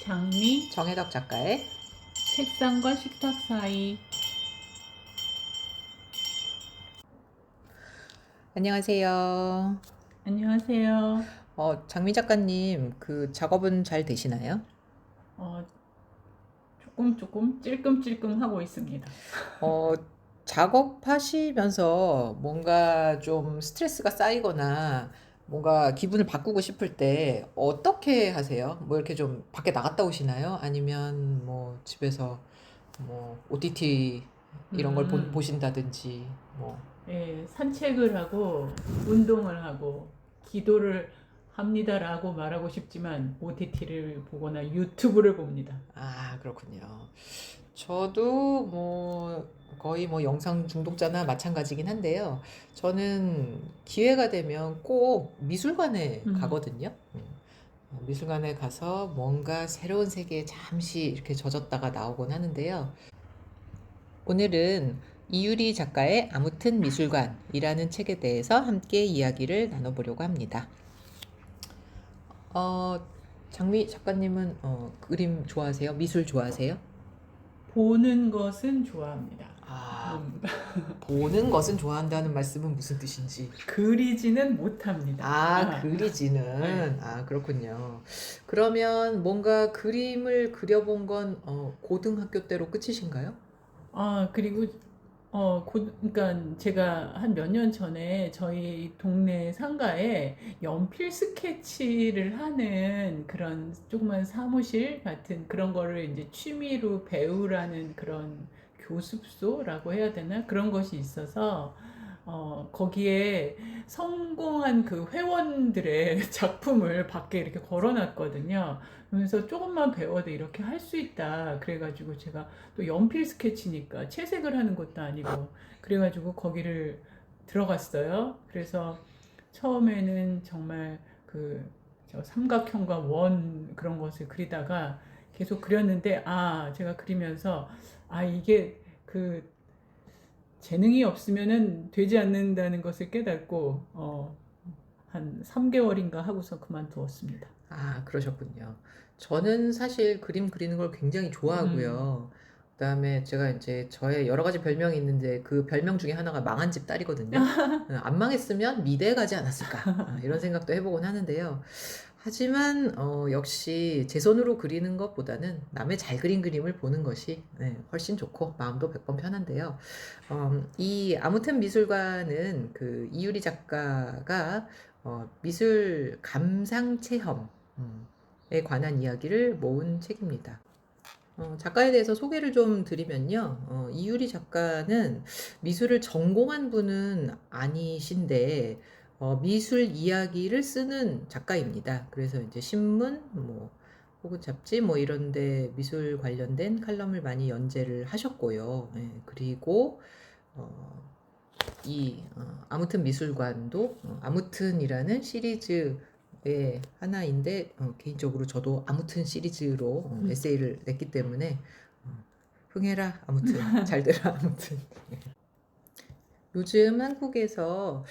장미, 정혜덕 작가의 책상과 식탁 사이. 안녕하세요. 안녕하세요. 장미 작가님, 그 작업은 잘 되시나요? 어, 조금 찔끔찔끔 하고 있습니다. 어, 작업하시면서 뭔가 좀 스트레스가 쌓이거나 뭔가 기분을 바꾸고 싶을 때 어떻게 하세요? 뭐 이렇게 좀 밖에 나갔다 오시나요? 아니면 뭐 집에서 뭐 OTT 이런 걸 음, 보신다든지 뭐. 예, 산책을 하고 운동을 하고 기도를 합니다라고 말하고 싶지만 OTT를 보거나 유튜브를 봅니다. 아, 그렇군요. 저도 뭐 거의 뭐 영상 중독자나 마찬가지긴 한데요. 저는 기회가 되면 꼭 미술관에 음, 가거든요. 미술관에 가서 뭔가 새로운 세계에 잠시 이렇게 젖었다가 나오곤 하는데요. 오늘은 이유리 작가의 아무튼 미술관이라는 책에 대해서 함께 이야기를 나눠보려고 합니다. 어, 장미 작가님은 그림 좋아하세요? 미술 좋아하세요? 보는 것은 좋아합니다. 아, 음, 보는 것은 좋아한다는 말씀은 무슨 뜻인지. 그리지는 못합니다. 아, 네. 그리지는. 아, 그렇군요. 그러면 뭔가 그림을 그려본 건 고등학교 때로 끝이신가요? 그리고 그러니까 제가 한 몇 년 전에 저희 동네 상가에 연필 스케치를 하는 그런 조그만 사무실 같은 그런 거를 이제 취미로 배우라는 그런 교습소라고 해야 되나? 그런 것이 있어서 거기에 성공한 그 회원들의 작품을 밖에 이렇게 걸어놨거든요. 그래서 조금만 배워도 이렇게 할 수 있다. 그래가지고 제가 또 연필 스케치니까 채색을 하는 것도 아니고 그래가지고 거기를 들어갔어요. 그래서 처음에는 정말 저 삼각형과 원 그런 것을 그리다가 계속 그렸는데 제가 그리면서 이게 재능이 없으면은 되지 않는다는 것을 깨닫고 한 3개월인가 하고서 그만두었습니다. 아, 그러셨군요. 저는 사실 그림 그리는 걸 굉장히 음. 좋아하고요. 그다음에 제가 이제 저의 여러 가지 별명이 있는데 그 별명 중에 하나가 망한 집 딸이거든요. 안 망했으면 미대에 가지 않았을까? 이런 생각도 해보곤 하는데요. 하지만 역시 제 손으로 그리는 것보다는 남의 잘 그린 그림을 보는 것이 훨씬 좋고 마음도 100번 편한데요. 이 아무튼 미술관은 그 이유리 작가가 미술 감상 체험에 관한 이야기를 모은 책입니다. 작가에 대해서 소개를 좀 드리면요. 이유리 작가는 미술을 전공한 분은 아니신데, 미술 이야기를 쓰는 작가입니다. 그래서 이제 신문, 뭐, 혹은 잡지, 뭐 이런데 미술 관련된 칼럼을 많이 연재를 하셨고요. 그리고, 어, 아무튼 미술관도 아무튼이라는 시리즈의 하나인데 개인적으로 저도 아무튼 시리즈로 에세이를 냈기 때문에 흥해라 아무튼 잘되라 아무튼. 요즘 한국에서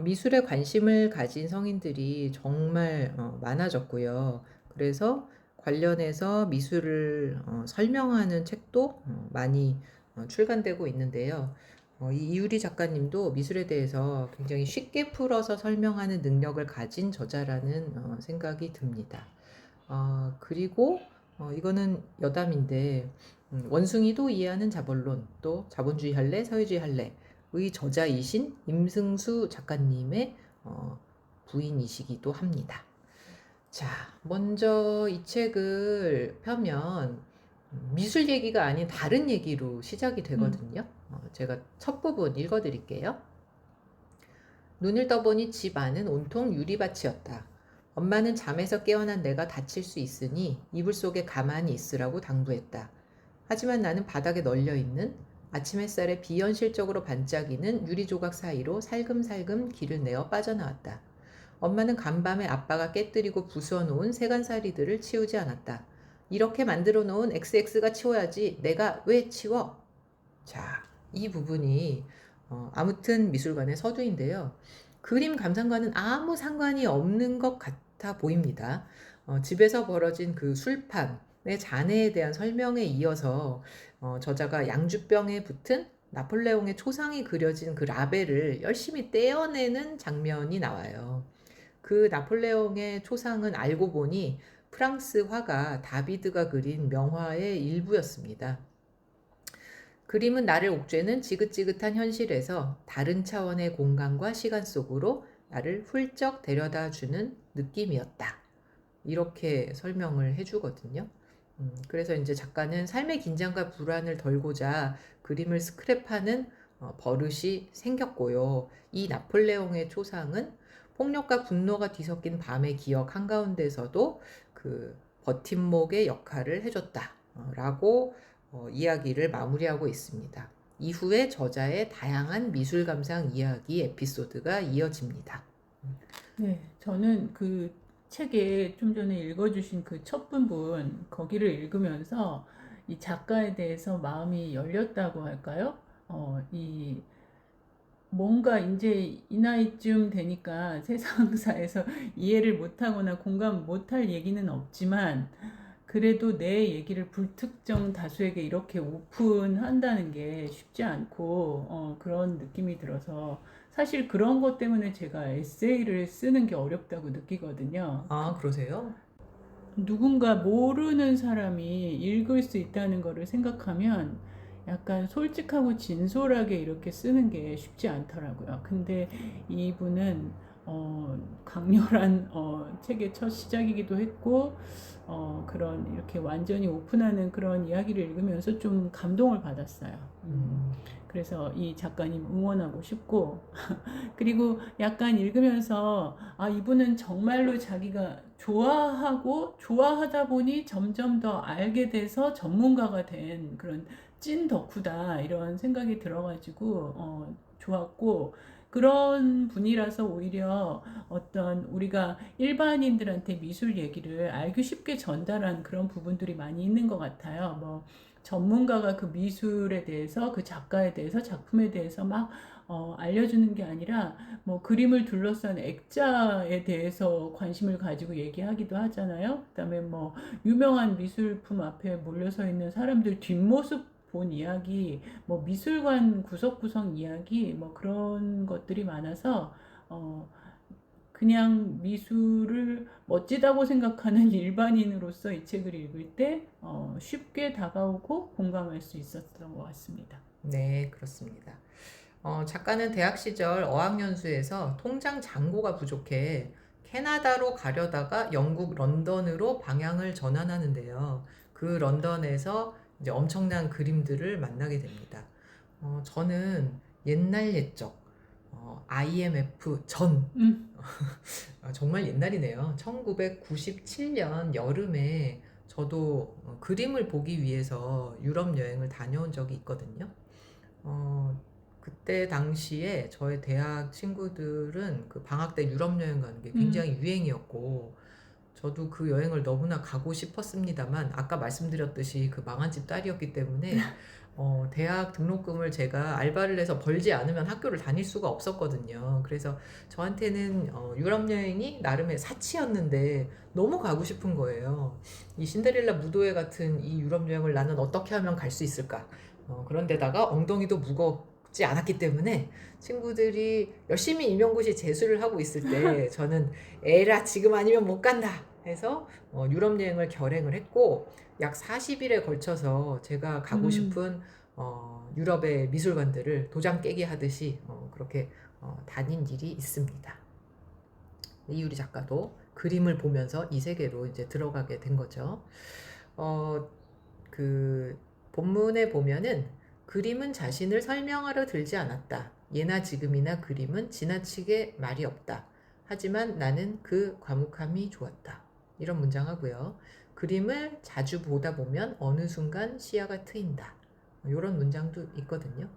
미술에 관심을 가진 성인들이 정말 많아졌고요. 그래서 관련해서 미술을 설명하는 책도 많이 출간되고 있는데요. 이 이유리 작가님도 미술에 대해서 굉장히 쉽게 풀어서 설명하는 능력을 가진 저자라는 생각이 듭니다. 그리고 이거는 여담인데 원숭이도 이해하는 자본론 또 자본주의 할래 사회주의 할래의 저자이신 임승수 작가님의 부인이시기도 합니다. 자, 먼저 이 책을 펴면 미술 얘기가 아닌 다른 얘기로 시작이 음. 되거든요. 제가 첫 부분 읽어드릴게요. 눈을 떠보니 집 안은 온통 유리밭이었다. 엄마는 잠에서 깨어난 내가 다칠 수 있으니 이불 속에 가만히 있으라고 당부했다. 하지만 나는 바닥에 널려있는 아침 햇살에 비현실적으로 반짝이는 유리 조각 사이로 살금살금 길을 내어 빠져나왔다. 엄마는 간밤에 아빠가 깨뜨리고 부숴놓은 세간살이들을 치우지 않았다. 이렇게 만들어 놓은 XX가 치워야지 내가 왜 치워? 자, 이 부분이 아무튼 미술관의 서두인데요. 그림 감상과는 아무 상관이 없는 것 같아 보입니다. 집에서 벌어진 그 술판, 잔해에 대한 설명에 이어서 저자가 양주병에 붙은 나폴레옹의 초상이 그려진 그 라벨을 열심히 떼어내는 장면이 나와요. 그 나폴레옹의 초상은 알고 보니 프랑스 화가 다비드가 그린 명화의 일부였습니다. 그림은 나를 옥죄는 지긋지긋한 현실에서 다른 차원의 공간과 시간 속으로 나를 훌쩍 데려다 주는 느낌이었다. 이렇게 설명을 해주거든요. 그래서 이제 작가는 삶의 긴장과 불안을 덜고자 그림을 스크랩하는 버릇이 생겼고요. 이 나폴레옹의 초상은 폭력과 분노가 뒤섞인 밤의 기억 한가운데서도 그 버팀목의 역할을 해줬다라고 이야기를 마무리하고 있습니다. 이후에 저자의 다양한 미술 감상 이야기 에피소드가 이어집니다. 네, 저는 그 책에 좀 전에 읽어주신 그 첫 부분, 거기를 읽으면서 이 작가에 대해서 마음이 열렸다고 할까요? 이 뭔가 이제 이 나이쯤 되니까 세상사에서 이해를 못하거나 공감 못할 얘기는 없지만 그래도 내 얘기를 불특정 다수에게 이렇게 오픈한다는 게 쉽지 않고 그런 느낌이 들어서 사실 그런 것 때문에 제가 에세이를 쓰는 게 어렵다고 느끼거든요. 아, 그러세요? 누군가 모르는 사람이 읽을 수 있다는 거를 생각하면 약간 솔직하고 진솔하게 이렇게 쓰는 게 쉽지 않더라고요. 근데 이분은 강렬한 책의 첫 시작이기도 했고 그런 이렇게 완전히 오픈하는 그런 이야기를 읽으면서 좀 감동을 받았어요. 그래서 이 작가님 응원하고 싶고 그리고 약간 읽으면서 이분은 정말로 자기가 좋아하다 보니 점점 더 알게 돼서 전문가가 된 그런 찐 덕후다 이런 생각이 들어가지고 좋았고 그런 분이라서 오히려 어떤 우리가 일반인들한테 미술 얘기를 알기 쉽게 전달한 그런 부분들이 많이 있는 것 같아요. 뭐 전문가가 그 미술에 대해서 그 작가에 대해서 작품에 대해서 막 알려주는 게 아니라 뭐 그림을 둘러싼 액자에 대해서 관심을 가지고 얘기하기도 하잖아요. 그다음에 뭐 유명한 미술품 앞에 몰려서 있는 사람들 뒷모습 본 이야기, 뭐 미술관 구석구석 이야기, 뭐 그런 것들이 많아서 그냥 미술을 멋지다고 생각하는 일반인으로서 이 책을 읽을 때 쉽게 다가오고 공감할 수 있었던 것 같습니다. 네, 그렇습니다. 작가는 대학 시절 어학연수에서 통장 잔고가 부족해 캐나다로 가려다가 영국 런던으로 방향을 전환하는데요. 그 런던에서 이제 엄청난 그림들을 만나게 됩니다. 저는 옛날 옛적, IMF 전, 음, 정말 옛날이네요. 1997년 여름에 저도 그림을 보기 위해서 유럽 여행을 다녀온 적이 있거든요. 그때 당시에 저의 대학 친구들은 그 방학 때 유럽 여행 가는 게 굉장히 유행이었고, 저도 그 여행을 너무나 가고 싶었습니다만, 아까 말씀드렸듯이 그 망한 집 딸이었기 때문에, 대학 등록금을 제가 알바를 해서 벌지 않으면 학교를 다닐 수가 없었거든요. 그래서 저한테는 유럽 여행이 나름의 사치였는데 너무 가고 싶은 거예요. 이 신데렐라 무도회 같은 이 유럽 여행을 나는 어떻게 하면 갈 수 있을까? 그런데다가 엉덩이도 무겁지 않았기 때문에 친구들이 열심히 임용고시 재수를 하고 있을 때 저는 에라 지금 아니면 못 간다 해서 유럽 여행을 결행을 했고 약 40일에 걸쳐서 제가 가고 싶은 유럽의 미술관들을 도장 깨기 하듯이 그렇게 다닌 일이 있습니다. 이유리 작가도 그림을 보면서 이 세계로 이제 들어가게 된 거죠. 그 본문에 보면은 그림은 자신을 설명하려 들지 않았다. 예나 지금이나 그림은 지나치게 말이 없다. 하지만 나는 그 과묵함이 좋았다. 이런 문장하고요. 그림을 자주 보다 보면 어느 순간 시야가 트인다. 이런 문장도 있거든요.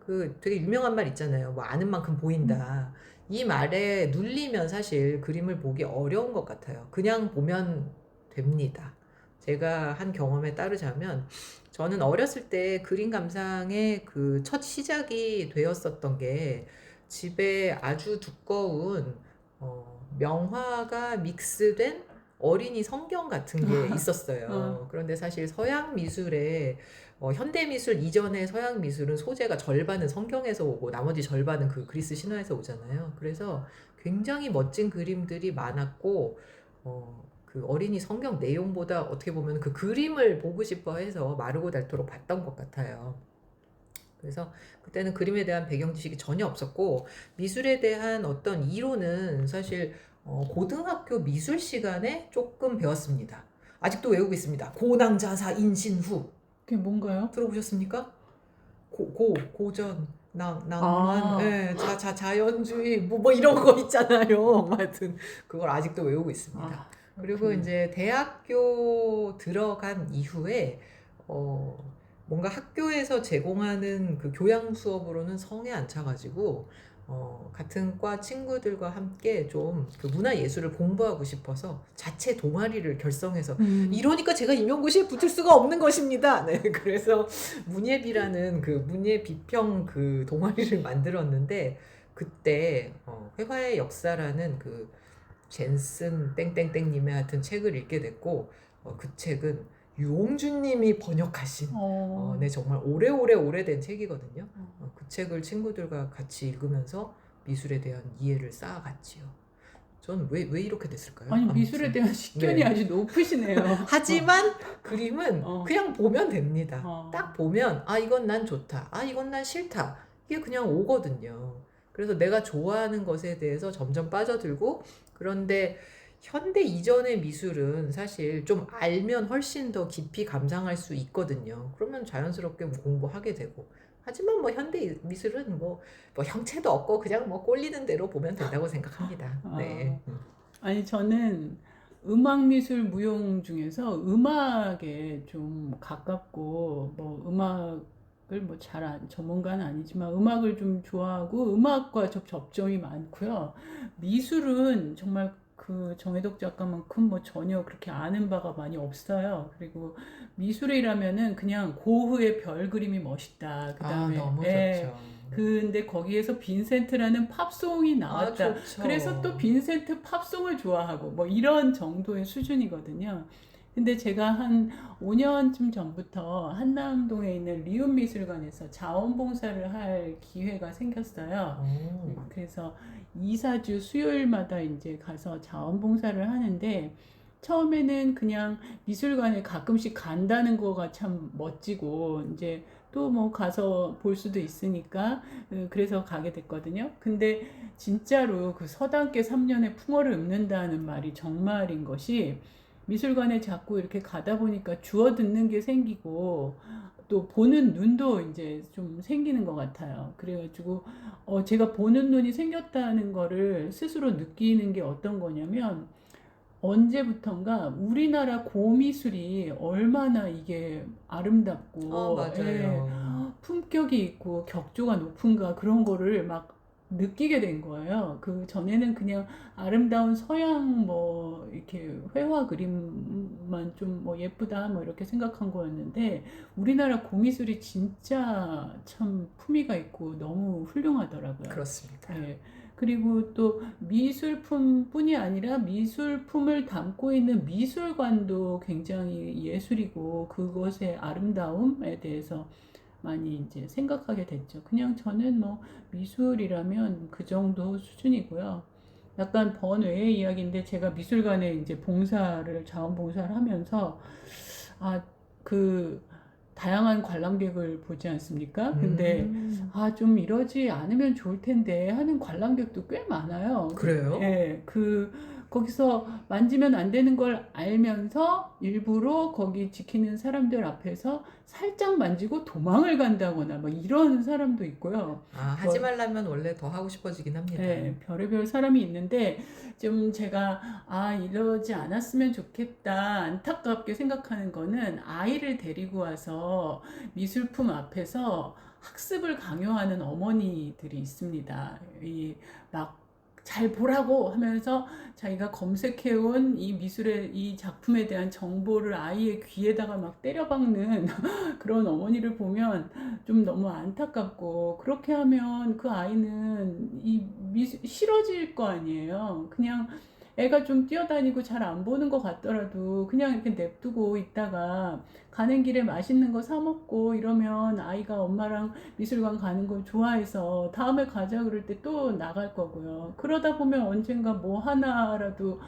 그 되게 유명한 말 있잖아요. 뭐 아는 만큼 보인다. 이 말에 눌리면 사실 그림을 보기 어려운 것 같아요. 그냥 보면 됩니다. 제가 한 경험에 따르자면 저는 어렸을 때 그림 감상의 그 첫 시작이 되었었던 게 집에 아주 두꺼운 명화가 믹스된 어린이 성경 같은 게 있었어요. 어. 그런데 사실 서양 미술에 현대 미술 이전의 서양 미술은 소재가 절반은 성경에서 오고 나머지 절반은 그 그리스 신화에서 오잖아요. 그래서 굉장히 멋진 그림들이 많았고 그 어린이 성경 내용보다 어떻게 보면 그 그림을 보고 싶어 해서 마르고 닳도록 봤던 것 같아요. 그래서 그때는 그림에 대한 배경 지식이 전혀 없었고 미술에 대한 어떤 이론은 사실 고등학교 미술 시간에 조금 배웠습니다. 아직도 외우고 있습니다. 고낭자사 인신후 그게 뭔가요? 들어보셨습니까? 고전 낭만 아, 예, 자연주의 뭐 이런 거 있잖아요. 하여튼 그걸 아직도 외우고 있습니다. 아, 그리고 그렇군요. 이제 대학교 들어간 이후에 어 뭔가 학교에서 제공하는 그 교양 수업으로는 성에 안 차가지고 같은 과 친구들과 함께 좀 그 문화 예술을 공부하고 싶어서 자체 동아리를 결성해서 이러니까 제가 임용고시에 붙을 수가 없는 것입니다. 네, 그래서 문예비라는 그 문예 비평 그 동아리를 만들었는데 그때 회화의 역사라는 그 젠슨 땡땡땡님의 하여튼 책을 읽게 됐고 그 책은 유홍준님이 번역하신 네, 정말 오래오래 오래된 책이거든요. 그 책을 친구들과 같이 읽으면서 미술에 대한 이해를 쌓아갔지요. 전 왜 이렇게 됐을까요? 아니, 아무튼. 미술에 대한 식견이 네. 아주 높으시네요. 하지만 그림은 어. 그냥 보면 됩니다. 어. 딱 보면 아 이건 난 좋다. 아 이건 난 싫다. 이게 그냥 오거든요. 그래서 내가 좋아하는 것에 대해서 점점 빠져들고 그런데 현대 이전의 미술은 사실 좀 알면 훨씬 더 깊이 감상할 수 있거든요. 그러면 자연스럽게 뭐 공부하게 되고. 하지만 뭐 현대 미술은 뭐 형체도 없고 그냥 뭐 꼴리는 대로 보면 된다고 생각합니다. 네. 아니, 저는 음악미술 무용 중에서 음악에 좀 가깝고, 뭐, 음악을 뭐 전문가는 아니지만 음악을 좀 좋아하고 음악과 접점이 많고요. 미술은 정말 그 정혜덕 작가만큼 뭐 전혀 그렇게 아는 바가 많이 없어요. 그리고 미술이라면은 그냥 고흐의 별 그림이 멋있다. 그 다음에, 너무 좋죠. 근데 거기에서 빈센트라는 팝송이 나왔다. 좋죠. 그래서 또 빈센트 팝송을 좋아하고 뭐 이런 정도의 수준이거든요. 근데 제가 한 5년쯤 전부터 한남동에 있는 리움미술관에서 자원봉사를 할 기회가 생겼어요. 그래서 2, 4주 수요일마다 이제 가서 자원봉사를 하는데 처음에는 그냥 미술관에 가끔씩 간다는 거가 참 멋지고 이제 또 뭐 가서 볼 수도 있으니까 그래서 가게 됐거든요. 근데 진짜로 그 서당계 3년의 풍어를 읊는다는 말이 정말인 것이 미술관에 자꾸 이렇게 가다 보니까 주워 듣는 게 생기고 또 보는 눈도 이제 좀 생기는 것 같아요. 그래가지고 제가 보는 눈이 생겼다는 거를 스스로 느끼는 게 어떤 거냐면 언제부턴가 우리나라 고미술이 얼마나 이게 아름답고 맞아요. 품격이 있고 격조가 높은가 그런 거를 막 느끼게 된 거예요. 그 전에는 그냥 아름다운 서양 뭐 이렇게 회화 그림만 좀 뭐 예쁘다 뭐 이렇게 생각한 거였는데 우리나라 고미술이 진짜 참 품위가 있고 너무 훌륭하더라고요. 그렇습니다. 네. 그리고 또 미술품뿐이 아니라 미술품을 담고 있는 미술관도 굉장히 예술이고 그것의 아름다움에 대해서 많이 이제 생각하게 됐죠. 그냥 저는 뭐 미술이라면 그 정도 수준이고요. 약간 번외의 이야기인데 제가 미술관에 이제 자원봉사를 하면서 그 다양한 관람객을 보지 않습니까? 근데 좀 이러지 않으면 좋을 텐데 하는 관람객도 꽤 많아요. 그래요? 예, 거기서 만지면 안 되는 걸 알면서 일부러 거기 지키는 사람들 앞에서 살짝 만지고 도망을 간다거나 뭐 이런 사람도 있고요. 하지 말라면 원래 더 하고 싶어지긴 합니다. 네, 별의별 사람이 있는데 좀 제가 이러지 않았으면 좋겠다 안타깝게 생각하는 거는 아이를 데리고 와서 미술품 앞에서 학습을 강요하는 어머니들이 있습니다. 막 잘 보라고 하면서 자기가 검색해온 이 미술의 이 작품에 대한 정보를 아이의 귀에다가 막 때려박는 그런 어머니를 보면 좀 너무 안타깝고 그렇게 하면 그 아이는 싫어질 거 아니에요. 그냥 애가 좀 뛰어다니고 잘 안 보는 것 같더라도 그냥 이렇게 냅두고 있다가 가는 길에 맛있는 거 사 먹고 이러면 아이가 엄마랑 미술관 가는 걸 좋아해서 다음에 가자 그럴 때 또 나갈 거고요. 그러다 보면 언젠가 뭐 하나라도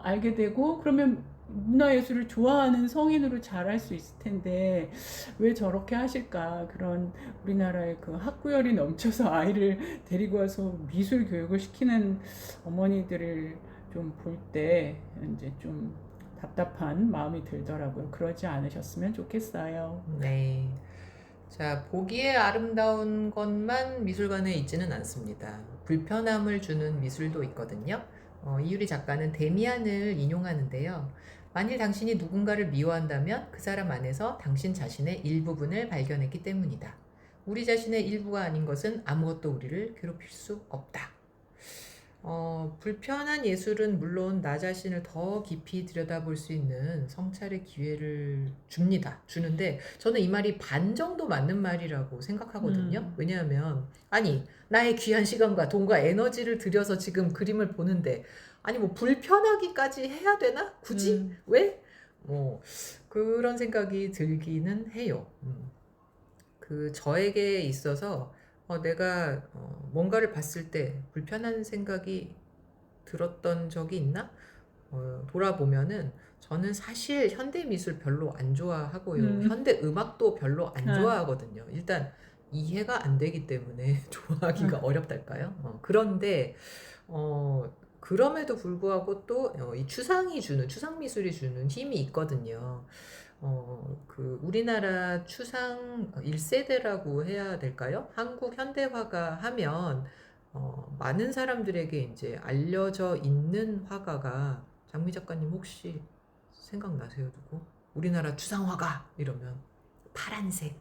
알게 되고 그러면 문화예술을 좋아하는 성인으로 자랄 수 있을 텐데 왜 저렇게 하실까? 그런 우리나라의 그 학구열이 넘쳐서 아이를 데리고 와서 미술 교육을 시키는 어머니들을 좀 볼 때 이제 좀 답답한 마음이 들더라고요. 그러지 않으셨으면 좋겠어요. 네. 자, 보기에 아름다운 것만 미술관에 있지는 않습니다. 불편함을 주는 미술도 있거든요. 이유리 작가는 데미안을 인용하는데요. 만일 당신이 누군가를 미워한다면 그 사람 안에서 당신 자신의 일부분을 발견했기 때문이다. 우리 자신의 일부가 아닌 것은 아무것도 우리를 괴롭힐 수 없다. 불편한 예술은 물론 나 자신을 더 깊이 들여다볼 수 있는 성찰의 기회를 주는데, 저는 이 말이 반 정도 맞는 말이라고 생각하거든요. 왜냐하면, 아니, 나의 귀한 시간과 돈과 에너지를 들여서 지금 그림을 보는데, 아니, 뭐, 불편하기까지 해야 되나? 굳이? 왜? 뭐, 그런 생각이 들기는 해요. 저에게 있어서 내가 뭔가를 봤을 때 불편한 생각이 들었던 적이 있나? 돌아보면은 저는 사실 현대 미술 별로 안 좋아하고요. 현대 음악도 별로 안 좋아하거든요. 일단 이해가 안 되기 때문에 좋아하기가 어렵달까요? 그런데 그럼에도 불구하고 또 이 추상 미술이 주는 힘이 있거든요. 우리나라 추상 1세대라고 해야 될까요? 한국 현대화가 하면, 많은 사람들에게 이제 알려져 있는 화가가, 장미 작가님 혹시 생각나세요, 누구? 우리나라 추상화가 이러면 파란색.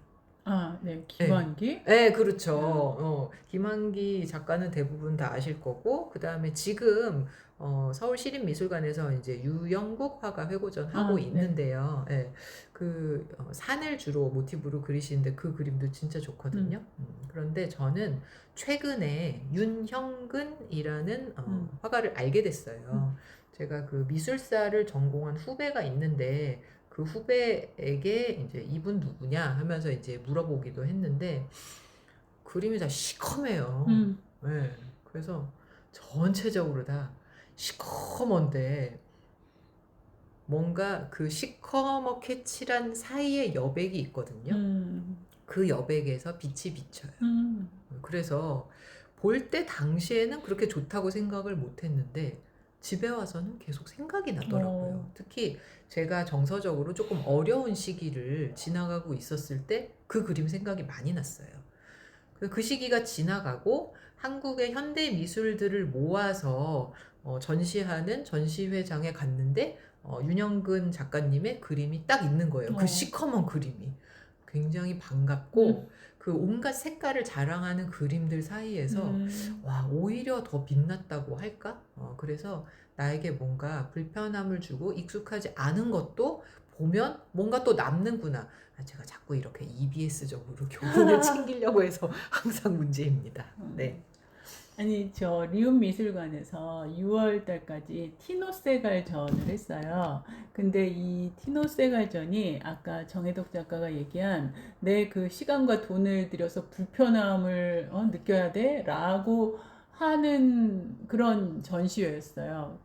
네, 네. 김환기. 네, 그렇죠. 김한기 작가는 대부분 다 아실 거고, 그 다음에 지금 서울시립미술관에서 이제 유영국 화가 회고전 하고 네. 있는데요. 예, 산을 주로 모티브로 그리시는데 그 그림도 진짜 좋거든요. 그런데 저는 최근에 윤형근이라는 화가를 알게 됐어요. 제가 그 미술사를 전공한 후배가 있는데 그 후배에게 이제 이분 누구냐 하면서 이제 물어보기도 했는데 그림이 다 시커매요. 네, 그래서 전체적으로 다 시커먼데 뭔가 그 시커멓게 칠한 사이에 여백이 있거든요. 그 여백에서 빛이 비쳐요. 그래서 볼 때 당시에는 그렇게 좋다고 생각을 못 했는데 집에 와서는 계속 생각이 나더라고요. 특히 제가 정서적으로 조금 어려운 시기를 지나가고 있었을 때 그 그림 생각이 많이 났어요. 그 시기가 지나가고 한국의 현대 미술들을 모아서 전시하는 전시회장에 갔는데 윤영근 작가님의 그림이 딱 있는 거예요. 그 시커먼 그림이. 굉장히 반갑고 그 온갖 색깔을 자랑하는 그림들 사이에서 와, 오히려 더 빛났다고 할까? 그래서 나에게 뭔가 불편함을 주고 익숙하지 않은 것도 보면 뭔가 또 남는구나. 제가 자꾸 이렇게 EBS적으로 교훈을 챙기려고 해서 항상 문제입니다. 네. 아니, 저 리움 미술관에서 6월 달까지 티노세갈전을 했어요. 근데 이 티노세갈전이 아까 정혜덕 작가가 얘기한 내 그 시간과 돈을 들여서 불편함을 느껴야 돼? 라고 하는 그런 전시회였어요.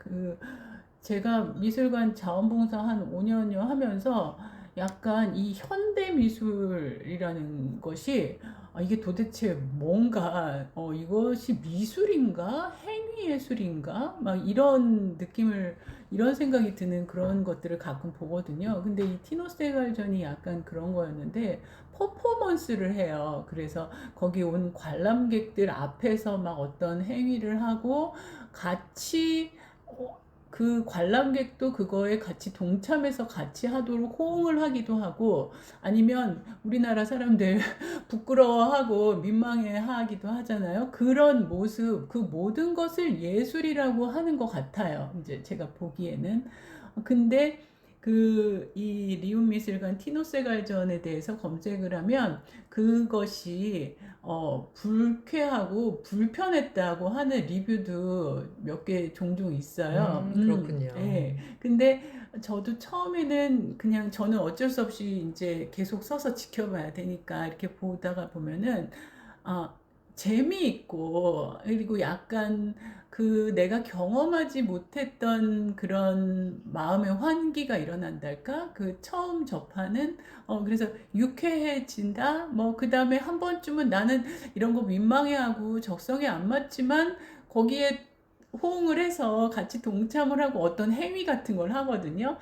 제가 미술관 자원봉사 한 5년여 하면서 약간 이 현대 미술이라는 것이 이게 도대체 뭔가 이것이 미술인가 행위 예술인가 막 이런 생각이 드는 그런 것들을 가끔 보거든요. 근데 이 티노세갈전이 약간 그런 거였는데 퍼포먼스를 해요. 그래서 거기 온 관람객들 앞에서 막 어떤 행위를 하고 같이 그 관람객도 그거에 같이 동참해서 같이 하도록 호응을 하기도 하고 아니면 우리나라 사람들 부끄러워하고 민망해 하기도 하잖아요. 그런 모습, 그 모든 것을 예술이라고 하는 것 같아요. 이제 제가 보기에는. 근데 이 리움미술관 티노세갈전에 대해서 검색을 하면 그것이 불쾌하고 불편했다고 하는 리뷰도 몇 개 종종 있어요. 예. 그렇군요. 근데 저도 처음에는 그냥 저는 어쩔 수 없이 이제 계속 서서 지켜봐야 되니까 이렇게 보다가 보면은 아, 재미있고, 그리고 약간 내가 경험하지 못했던 그런 마음의 환기가 일어난달까? 처음 접하는, 그래서 유쾌해진다? 뭐, 그 다음에 한 번쯤은 나는 이런 거 민망해하고 적성에 안 맞지만 거기에 호응을 해서 같이 동참을 하고 어떤 행위 같은 걸 하거든요.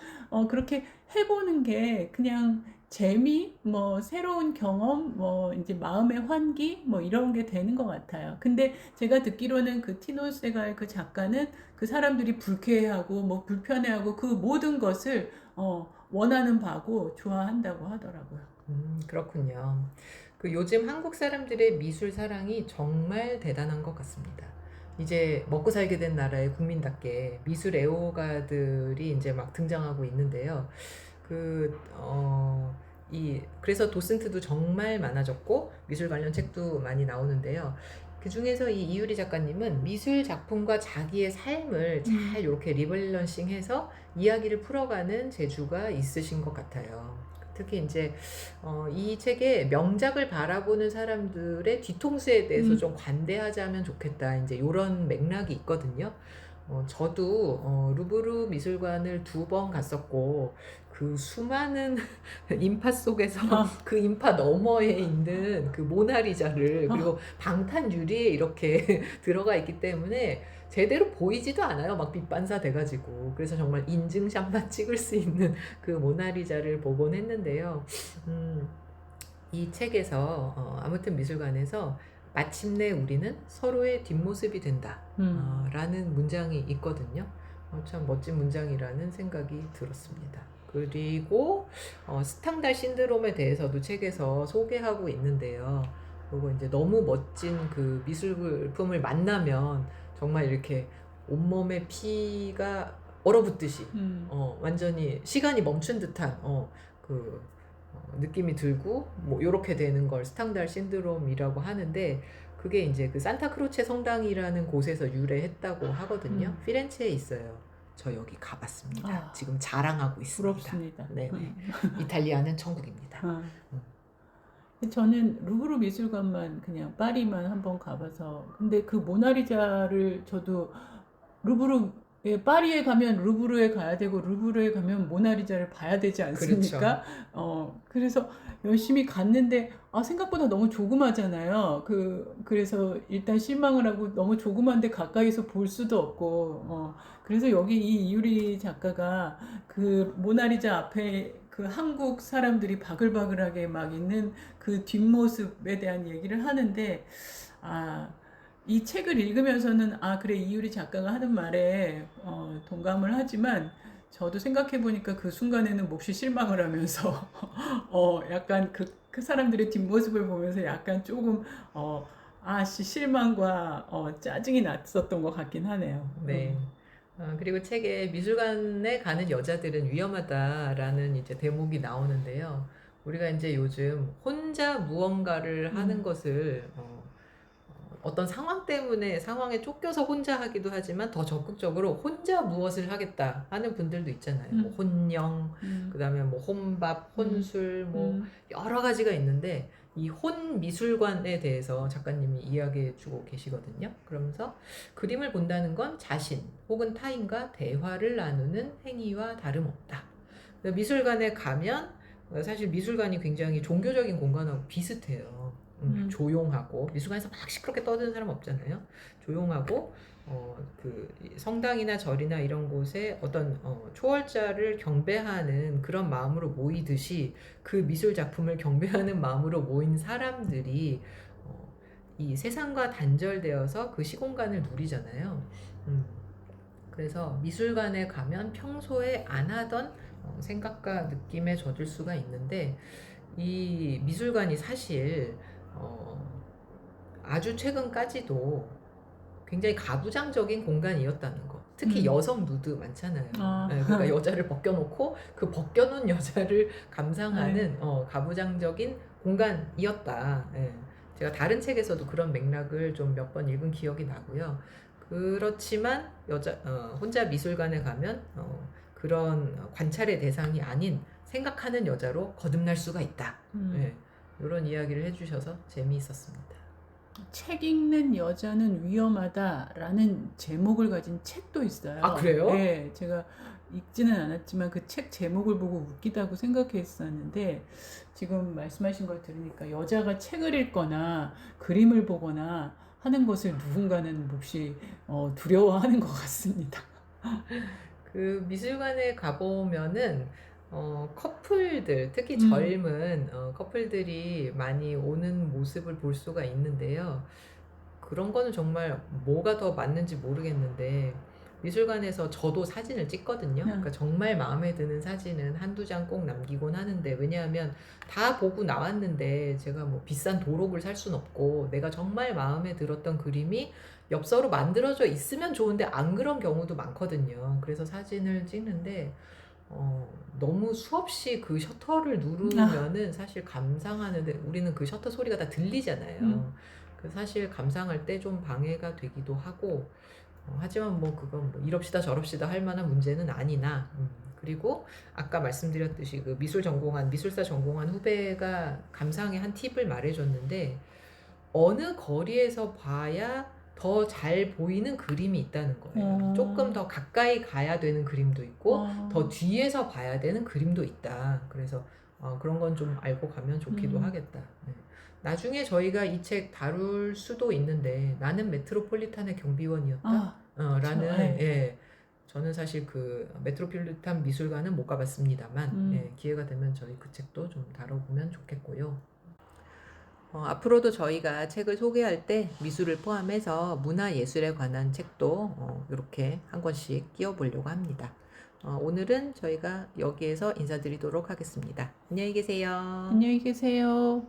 그렇게 해보는 게 그냥 재미, 뭐, 새로운 경험, 뭐, 이제 마음의 환기, 뭐, 이런 게 되는 것 같아요. 근데 제가 듣기로는 그 티노 세갈 그 작가는 그 사람들이 불쾌해하고, 뭐, 불편해하고 그 모든 것을, 원하는 바고 좋아한다고 하더라고요. 그렇군요. 그 요즘 한국 사람들의 미술 사랑이 정말 대단한 것 같습니다. 이제 먹고 살게 된 나라의 국민답게 미술 애호가들이 이제 막 등장하고 있는데요. 그래서 도슨트도 정말 많아졌고 미술 관련 책도 많이 나오는데요. 그 중에서 이 이유리 작가님은 미술 작품과 자기의 삶을 잘 이렇게 리밸런싱해서 이야기를 풀어가는 재주가 있으신 것 같아요. 특히 이제 이 책에 명작을 바라보는 사람들의 뒤통수에 대해서 음, 좀 관대하자면 좋겠다. 이제 이런 맥락이 있거든요. 저도 루브르 미술관을 2번 갔었고 그 수많은 인파 속에서 아, 그 인파 너머에 있는 그 모나리자를 그리고 방탄 유리에 이렇게 들어가 있기 때문에 제대로 보이지도 않아요. 막 빛 반사돼가지고. 그래서 정말 인증샷만 찍을 수 있는 그 모나리자를 보곤 했는데요. 음, 이 책에서 아무튼 미술관에서 마침내 우리는 서로의 뒷모습이 된다. 음, 라는 문장이 있거든요. 참 멋진 문장이라는 생각이 들었습니다. 그리고 스탕달 신드롬에 대해서도 책에서 소개하고 있는데요. 그리고 이제 너무 멋진 그 미술품을 만나면 정말 이렇게 온몸에 피가 얼어붙듯이 음, 완전히 시간이 멈춘 듯한 그 느낌이 들고 뭐 요렇게 되는 걸 스탕달 신드롬이라고 하는데 그게 이제 그 산타크로체 성당이라는 곳에서 유래했다고 하거든요. 음. 피렌체에 있어요. 저 여기 가봤습니다. 아, 지금 자랑하고 있습니다. 부럽습니다. 네네. 이탈리아는 천국입니다. 아. 음. 저는 루브르 미술관만 그냥 파리만 한번 가봐서 근데 그 모나리자를 저도 루브르에 파리에 가면 루브르에 가야 되고 루브르에 가면 모나리자를 봐야 되지 그렇죠. 않습니까? 그래서 열심히 갔는데 생각보다 너무 조그마잖아요. 그래서 일단 실망을 하고 너무 조그만데 가까이서 볼 수도 없고 그래서 여기 이 이유리 작가가 그 모나리자 앞에 그 한국 사람들이 바글바글하게 막 있는 그 뒷모습에 대한 얘기를 하는데 아, 이 책을 읽으면서는 그래 이유리 작가가 하는 말에 동감을 하지만 저도 생각해 보니까 그 순간에는 몹시 실망을 하면서 약간 그 사람들의 뒷모습을 보면서 약간 조금 실망과 짜증이 났었던 것 같긴 하네요. 네. 그리고 책에 미술관에 가는 여자들은 위험하다라는 이제 대목이 나오는데요. 우리가 이제 요즘 혼자 무언가를 하는 음, 것을 어떤 상황 때문에 상황에 쫓겨서 혼자 하기도 하지만 더 적극적으로 혼자 무엇을 하겠다 하는 분들도 있잖아요. 뭐 음, 혼영, 음, 그다음에 뭐 혼밥, 음, 혼술, 뭐 음, 여러 가지가 있는데 이 혼미술관에 대해서 작가님이 이야기해 주고 계시거든요. 그러면서 그림을 본다는 건 자신 혹은 타인과 대화를 나누는 행위와 다름없다. 미술관에 가면 사실 미술관이 굉장히 종교적인 공간하고 비슷해요. 음, 조용하고 미술관에서 막 시끄럽게 떠드는 사람 없잖아요. 조용하고 성당이나 절이나 이런 곳에 어떤 초월자를 경배하는 그런 마음으로 모이듯이 그 미술 작품을 경배하는 마음으로 모인 사람들이 어, 이 세상과 단절되어서 그 시공간을 누리잖아요. 음, 그래서 미술관에 가면 평소에 안 하던 생각과 느낌에 젖을 수가 있는데 이 미술관이 사실 아주 최근까지도 굉장히 가부장적인 공간이었다는 거. 특히 음. 여성 누드 많잖아요. 아. 예, 그러니까 여자를 벗겨놓고 그 벗겨놓은 여자를 네. 감상하는 가부장적인 공간이었다. 예. 제가 다른 책에서도 그런 맥락을 좀 몇 번 읽은 기억이 나고요. 그렇지만 혼자 미술관에 가면 그런 관찰의 대상이 아닌 생각하는 여자로 거듭날 수가 있다. 음. 예. 이런 이야기를 해주셔서 재미있었습니다. 책 읽는 여자는 위험하다라는 제목을 가진 책도 있어요. 아, 그래요? 네, 제가 읽지는 않았지만 그 책 제목을 보고 웃기다고 생각했었는데 지금 말씀하신 걸 들으니까 여자가 책을 읽거나 그림을 보거나 하는 것을 누군가는 몹시 두려워하는 것 같습니다. 그 미술관에 가보면은 커플들, 특히 음. 젊은 커플들이 많이 오는 모습을 볼 수가 있는데요. 그런 거는 정말 뭐가 더 맞는지 모르겠는데 미술관에서 저도 사진을 찍거든요. 그러니까 정말 마음에 드는 사진은 한두 장 꼭 남기곤 하는데, 왜냐하면 다 보고 나왔는데 제가 뭐 비싼 도록을 살 순 없고 내가 정말 마음에 들었던 그림이 엽서로 만들어져 있으면 좋은데 안 그런 경우도 많거든요. 그래서 사진을 찍는데 너무 수없이 그 셔터를 누르면은 사실 감상하는데 우리는 그 셔터 소리가 다 들리잖아요. 그 사실 감상할 때 좀 방해가 되기도 하고, 하지만 뭐 그건 뭐 이럽시다 저럽시다 할 만한 문제는 아니나, 그리고 아까 말씀드렸듯이 그 미술사 전공한 후배가 감상의 한 팁을 말해줬는데, 어느 거리에서 봐야 더 잘 보이는 그림이 있다는 거예요. 조금 더 가까이 가야 되는 그림도 있고 더 뒤에서 봐야 되는 그림도 있다. 그래서 그런 건 좀 알고 가면 좋기도 하겠다. 네. 나중에 저희가 이 책 다룰 수도 있는데, 나는 메트로폴리탄의 경비원이었다. 라는, 네. 예, 저는 사실 그 메트로폴리탄 미술관은 못 가봤습니다만, 예, 기회가 되면 저희 그 책도 좀 다뤄보면 좋겠고요. 앞으로도 저희가 책을 소개할 때 미술을 포함해서 문화예술에 관한 책도 이렇게 한 권씩 끼워보려고 합니다. 오늘은 저희가 여기에서 인사드리도록 하겠습니다. 안녕히 계세요. 안녕히 계세요.